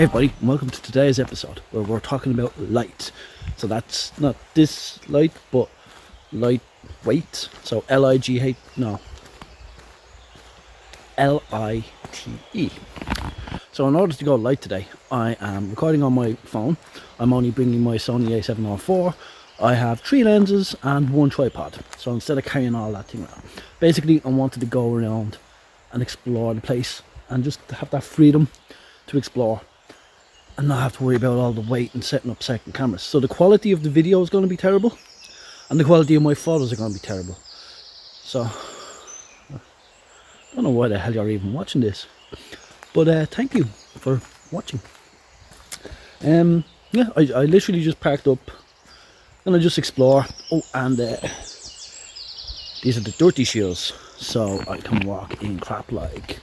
Hey everybody, and welcome to today's episode where we're talking about light. So that's not this light, but lightweight. So L-I-G-H, no, L-I-T-E. So in order to go light today, I am recording on my phone. I'm only bringing my Sony A7R4. I have 3 lenses and 1 tripod. So instead of carrying all that thing around, basically I wanted to go around and explore the place and just have that freedom to explore and not have to worry about all the weight and setting up second cameras. So the quality of the video is going to be terrible and the quality of my photos are going to be terrible. So I don't know why the hell you're even watching this, but thank you for watching. Yeah, I literally just parked up and I just explore. Oh, and these are the dirty shoes, so I can walk in crap like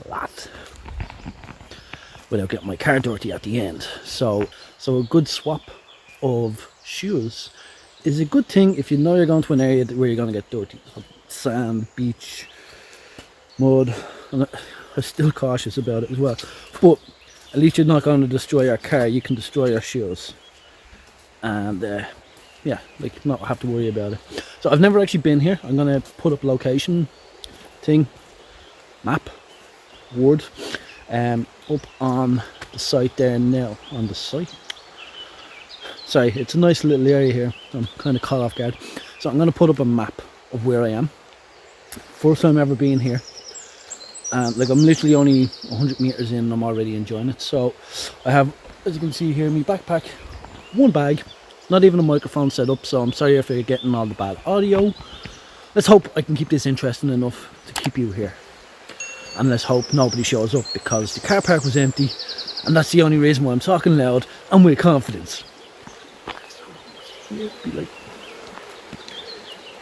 that without getting my car dirty at the end. So a good swap of shoes is a good thing if you know you're going to an area where you're going to get dirty. Sand, beach, mud, and I'm still cautious about it as well. But at least you're not going to destroy your car, you can destroy your shoes. And yeah, like not have to worry about it. So I've never actually been here. I'm going to put up location thing, map, word, up on the site there now. On the site, sorry, it's a nice little area here. I'm kind of caught off guard, so I'm going to put up a map of where I am. First time ever being here, and like I'm literally only 100 meters in and I'm already enjoying it. So I have, as you can see here, my backpack, 1 bag, not even a microphone set up, so I'm sorry if you're getting all the bad audio. Let's hope I can keep this interesting enough to keep you here. And let's hope nobody shows up, because the car park was empty and that's the only reason why I'm talking loud and with confidence. Be like,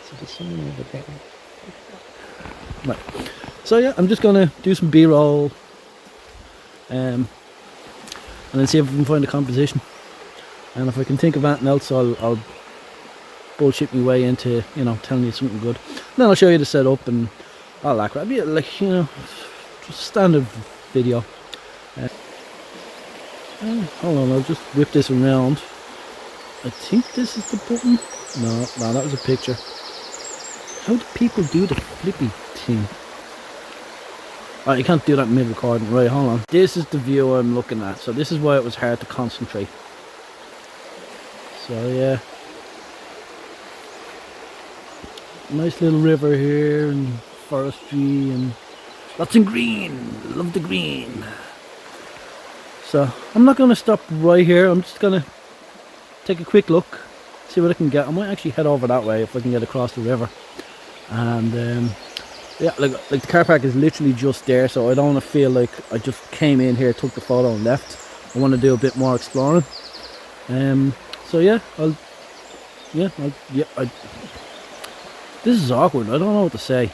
so there's someone over there. Right. So yeah, I'm just gonna do some B-roll and then see if I can find a composition. And if I can think of anything else, I'll bullshit my way into, you know, telling you something good. Then I'll show you the setup and all that crap. Yeah, like, you know, just standard video. Hold on, I'll just whip this around. I think this is the button. No, that was a picture. How do people do the flippy thing? Oh, you can't do that mid-recording. Right, hold on. This is the view I'm looking at, so this is why it was hard to concentrate. So yeah, nice little river here and forestry and lots of green. Love the green. So I'm not going to stop right here. I'm just going to take a quick look, see what I can get. I might actually head over that way if I can get across the river. And yeah, like the car park is literally just there, so I don't want to feel like I just came in here, took the photo and left. I want to do a bit more exploring. So yeah, this is awkward. I don't know what to say.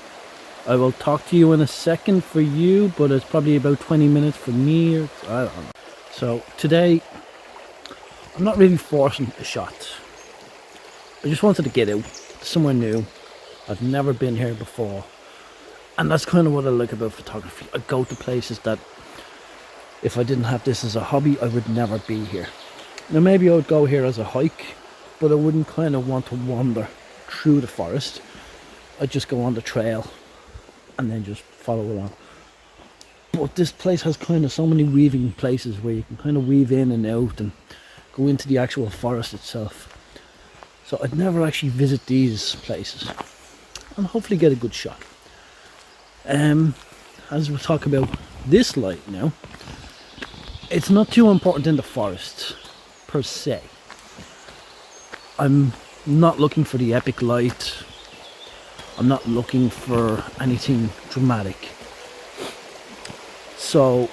I will talk to you in a second for you, but it's probably about 20 minutes for me, or I don't know. So today, I'm not really forcing a shot. I just wanted to get out somewhere new. I've never been here before, and that's kind of what I like about photography. I go to places that, if I didn't have this as a hobby, I would never be here. Now maybe I would go here as a hike, but I wouldn't kind of want to wander through the forest. I'd just go on the trail and then just follow along. But this place has kind of so many weaving places where you can kind of weave in and out and go into the actual forest itself. So I'd never actually visit these places and hopefully get a good shot. As we talk about this light now, it's not too important in the forest per se. I'm not looking for the epic light. I'm not looking for anything dramatic. So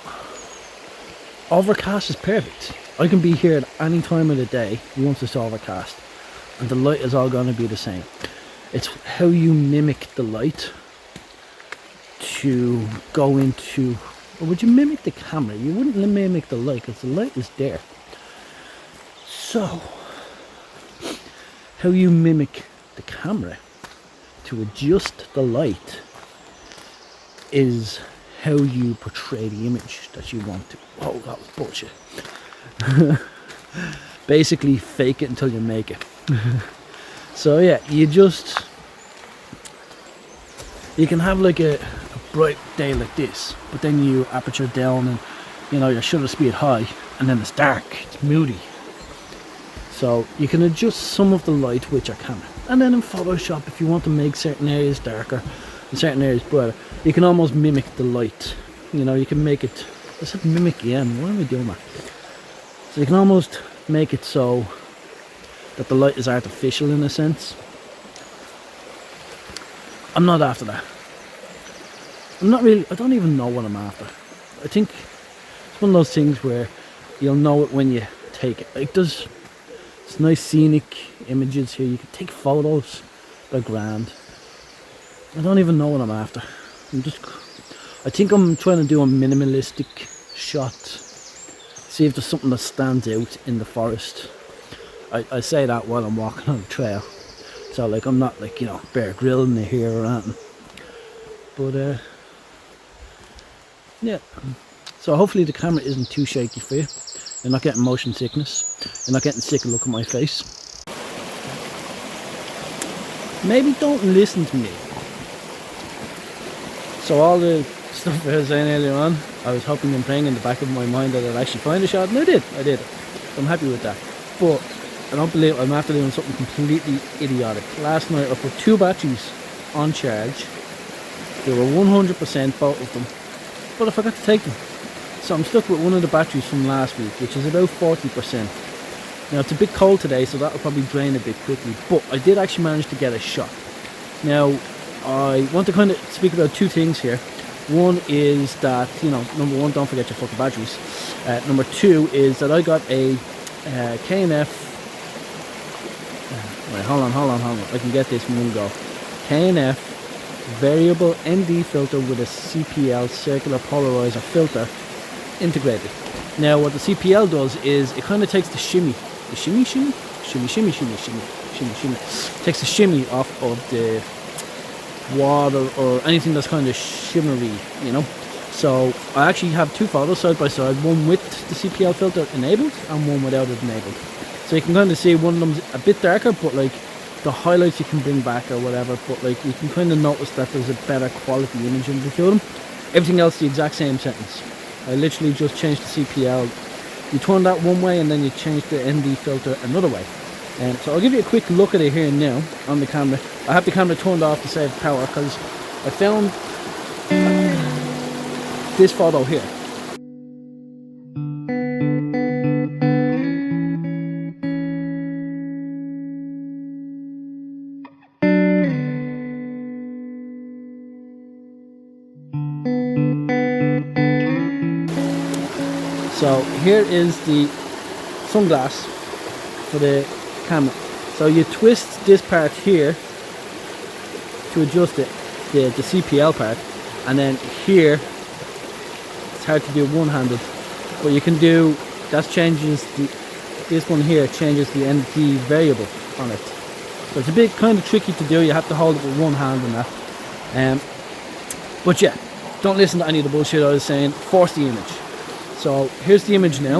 overcast is perfect. I can be here at any time of the day once it's overcast, and the light is all going to be the same. It's how you mimic the light to go into, or would you mimic the camera? You wouldn't mimic the light because the light is there. So how you mimic the camera to adjust the light is how you portray the image that you want to. Oh, that was bullshit. Basically, fake it until you make it. So yeah, you can have like a bright day like this, but then you aperture down and your shutter speed high, and then it's dark, it's moody. So you can adjust some of the light with your camera. And then in Photoshop, if you want to make certain areas darker and certain areas brighter, you can almost mimic the light. You can make it, I said mimic again, why am I doing that? So you can almost make it so that the light is artificial in a sense. I'm not after that. I don't even know what I'm after. I think it's one of those things where you'll know it when you take it. Like it's nice scenic images here. You can take photos. They're grand. I don't even know what I'm after. I think I'm trying to do a minimalistic shot. See if there's something that stands out in the forest. I say that while I'm walking on the trail. So like I'm not like, Bear Grylling it here or anything. But yeah. So hopefully the camera isn't too shaky for you. You're not getting motion sickness. You're not getting sick of looking at my face. Maybe don't listen to me. So all the stuff I was saying earlier on, I was hoping and praying in the back of my mind that I'd actually find a shot, and I did. So I'm happy with that. But I don't believe I'm after doing something completely idiotic. Last night I put 2 batteries on charge. They were 100%, both of them, but I forgot to take them. So I'm stuck with one of the batteries from last week, which is about 40%. Now it's a bit cold today, so that'll probably drain a bit quickly, but I did actually manage to get a shot. Now I want to kind of speak about 2 things here. One is that, number 1, don't forget your fucking batteries. Number 2 is that I got a K&F. Wait, hold on. I can get this in one go. K&F variable ND filter with a CPL circular polarizer filter integrated. Now what the CPL does is it kind of takes the shimmy. The shimmy. Takes the shimmy off of the water or anything that's kind of shimmery, So I actually have 2 photos side by side, one with the CPL filter enabled and one without it enabled. So you can kind of see one of them's a bit darker, but like the highlights you can bring back or whatever, but like you can kind of notice that there's a better quality image in the 2 of them. Everything else the exact same settings. I literally just changed the CPL. You turn that one way and then you change the ND filter another way. So I'll give you a quick look at it here now on the camera. I have the camera turned off to save power because I found this photo here. So here is the sunglass for the camera. So you twist this part here to adjust it, the CPL part, and then here it's hard to do one-handed, but you can do this one here changes the ND variable on it. So it's a bit kind of tricky to do. You have to hold it with one hand and that. But yeah, don't listen to any of the bullshit I was saying. Force the image. So here's the image now.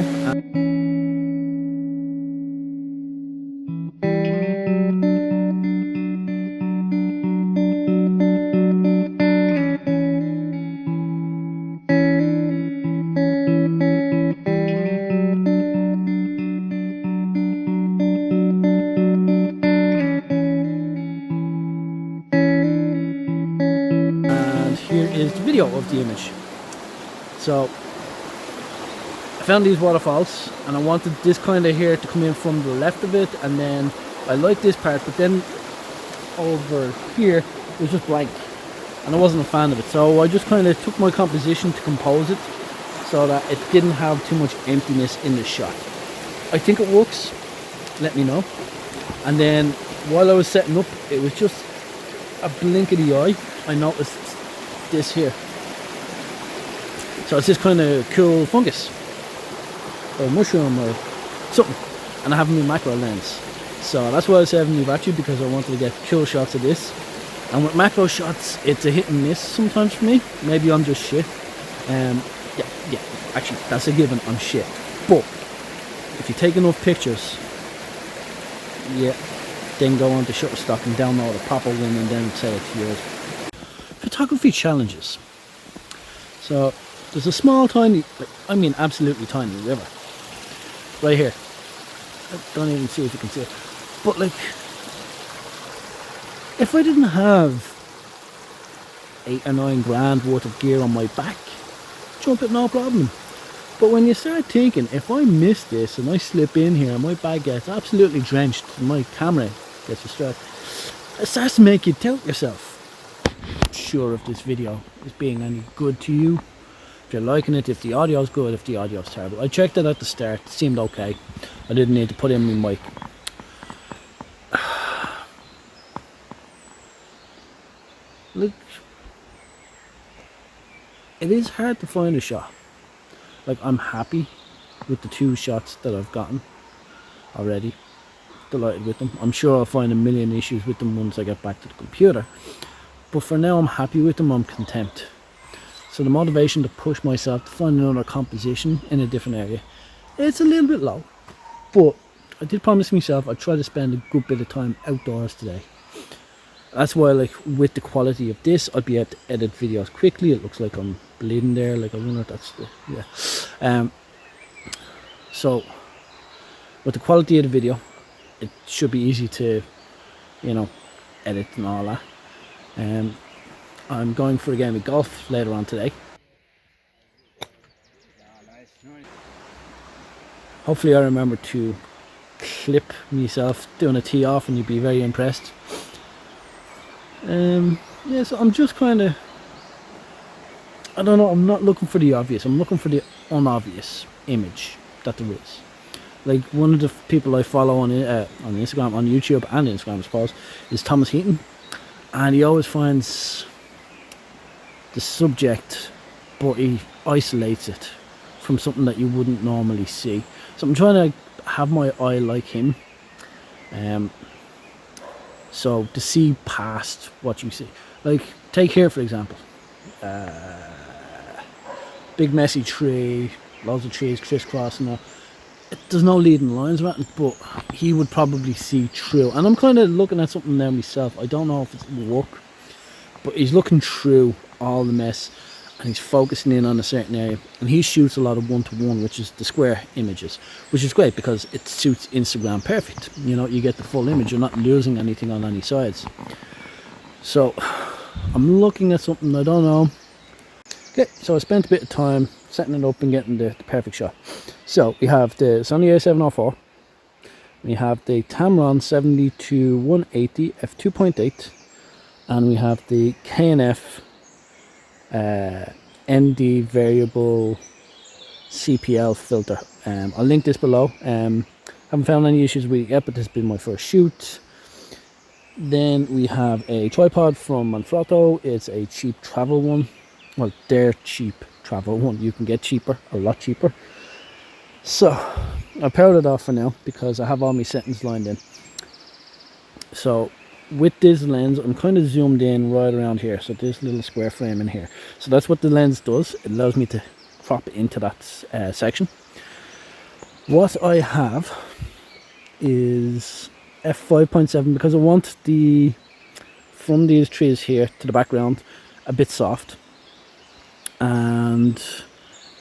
And here is the video of the image. So I found these waterfalls and I wanted this kind of here to come in from the left of it, and then I like this part, but then over here it was just blank and I wasn't a fan of it, so I just kind of took my composition to compose it so that it didn't have too much emptiness in the shot. I think it works, let me know. And then while I was setting up, it was just a blink of the eye, I noticed this here. So it's this kind of cool fungus or mushroom or something, and I have a new macro lens, so that's why I saved a new battery, because I wanted to get cool shots of this. And with macro shots it's a hit and miss sometimes for me. Maybe I'm just shit, Yeah, yeah, actually, that's a given, I'm shit. But if you take enough pictures, yeah, then go on to Shutterstock and download a proper one and then say it's yours. Photography challenges. So there's a small, tiny, I mean absolutely tiny river right here. I don't even see if you can see it. But like, if I didn't have 8 or 9 grand worth of gear on my back, jump it no problem. But when you start thinking, if I miss this and I slip in here and my bag gets absolutely drenched and my camera gets distracted, it starts to make you doubt yourself. Not sure if this video is being any good to you, if you're liking it, if the audio is good, if the audio is terrible. I checked it at the start, it seemed okay. I didn't need to put in my mic. Look, it is hard to find a shot. Like, I'm happy with the 2 shots that I've gotten already. Delighted with them. I'm sure I'll find a million issues with them once I get back to the computer. But for now, I'm happy with them, I'm content. So the motivation to push myself to find another composition in a different area, it's a little bit low. But I did promise myself I'd try to spend a good bit of time outdoors today. That's why, like, with the quality of this, I'd be able to edit videos quickly. It looks like I'm bleeding there, like a runner. That's the, yeah. So with the quality of the video, it should be easy to, you know, edit and all that. I'm going for a game of golf later on today. Hopefully I remember to clip myself doing a tee off and you'd be very impressed. Yeah, so I'm just kind of, I don't know, I'm not looking for the obvious, I'm looking for the unobvious image that there is. Like, one of the people I follow on Instagram, on YouTube and Instagram I suppose, is Thomas Heaton, and he always finds the subject, but he isolates it from something that you wouldn't normally see. So I'm trying to have my eye like him, so to see past what you see. Like, take here for example, big messy tree, loads of trees crisscrossing. There's no leading lines around it, but he would probably see through. And I'm kind of looking at something there myself. I don't know if it will work, but he's looking through all the mess and he's focusing in on a certain area. And he shoots a lot of 1-to-1, which is the square images, which is great because it suits Instagram perfect. You know, you get the full image, you're not losing anything on any sides. So I'm looking at something, I don't know. Okay, so I spent a bit of time setting it up and getting the perfect shot. So we have the Sony A7R4, we have the Tamron 70-180 f2.8, and we have the K&F ND variable CPL filter. I'll link this below. Haven't found any issues with it yet, but this has been my first shoot. Then we have a tripod from Manfrotto. It's a cheap travel one. Well, they're cheap travel one. You can get cheaper, a lot cheaper. So I powered it off for now because I have all my settings lined in. So with this lens, I'm kind of zoomed in right around here. So this little square frame in here. So that's what the lens does. It allows me to crop into that section. What I have is f5.7 because I want the, from these trees here to the background, a bit soft. And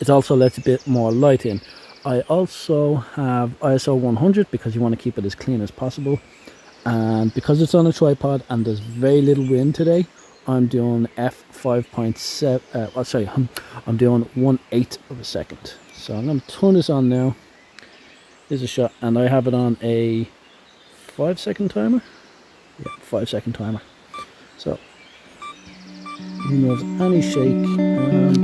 it also lets a bit more light in. I also have ISO 100 because you want to keep it as clean as possible. And because it's on a tripod and there's very little wind today, I'm doing f5.7, sorry, I'm doing 1/8 of a second. So I'm going to turn this on now. Here's a shot, and I have it on a 5-second timer. Yeah, 5-second timer. So remove any shake and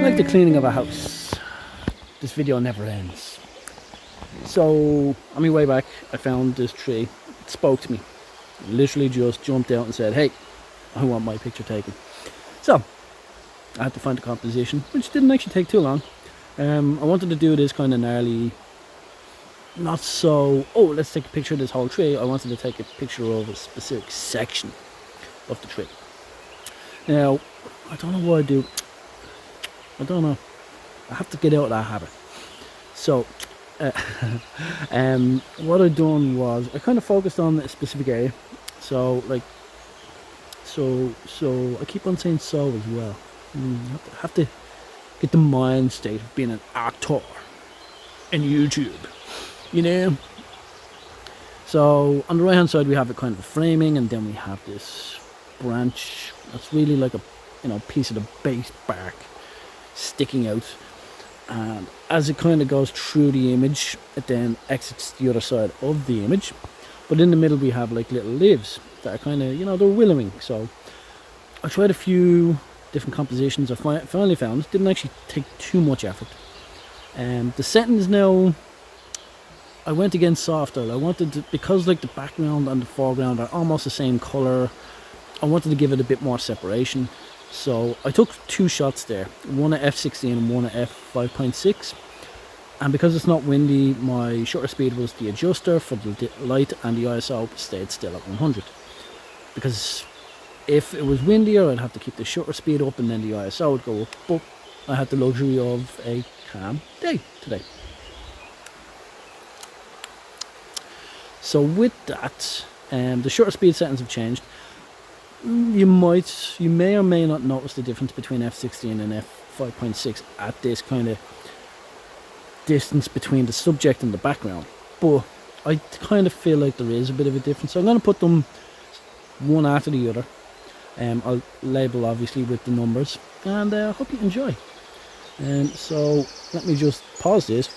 like the cleaning of a house, this video never ends. So on my way back I found this tree. It spoke to me. It literally just jumped out and said, hey, I want my picture taken. So I had to find a composition, which didn't actually take too long. I wanted to do this kind of gnarly not so, oh, let's take a picture of this whole tree. I wanted to take a picture of a specific section of the tree. Now, I don't know what I do. I don't know. I have to get out of that habit. So, what I done was I kind of focused on a specific area. So, like, so I keep on saying so as well. Have to get the mind state of being an actor in YouTube, you know. So on the right hand side we have a kind of a framing, and then we have this branch that's really like a, you know, piece of the base bark sticking out, and as it kind of goes through the image it then exits the other side of the image. But in the middle we have like little leaves that are kind of, you know, they're willowing. So I tried a few different compositions. I finally found, didn't actually take too much effort. The settings now, I went again softer. I wanted to, because like the background and the foreground are almost the same color, I wanted to give it a bit more separation. So I took two shots there, one at f16 and one at f5.6. And because it's not windy, my shutter speed was the adjuster for the light, and the ISO stayed still at 100. Because if it was windier, I'd have to keep the shutter speed up and then the ISO would go up. But I had the luxury of a calm day today. So with that, the shutter speed settings have changed. You may or may not notice the difference between f16 and f5.6 at this kind of distance between the subject and the background, but I kind of feel like there is a bit of a difference, so I'm going to put them one after the other. I'll label obviously with the numbers, and I hope you enjoy. So let me just pause this,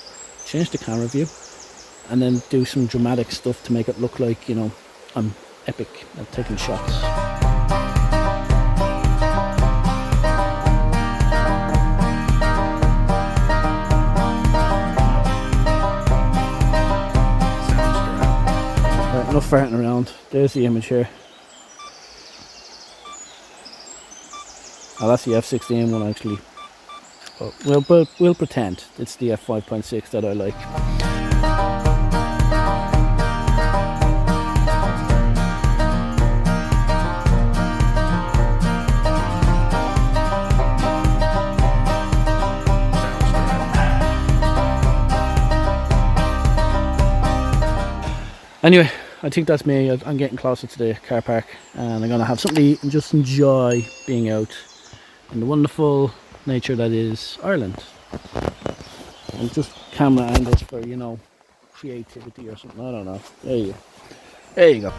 change the camera view, and then do some dramatic stuff to make it look like, you know, I'm epic at taking shots. Enough farting around. There's the image here. Oh, that's the f16 one actually. Oh, we'll pretend it's the f5.6 that I like. Anyway, I think that's me. I'm getting closer to the car park, and I'm going to have something to eat and just enjoy being out in the wonderful nature that is Ireland. And just camera angles for, you know, creativity or something. I don't know. There you go.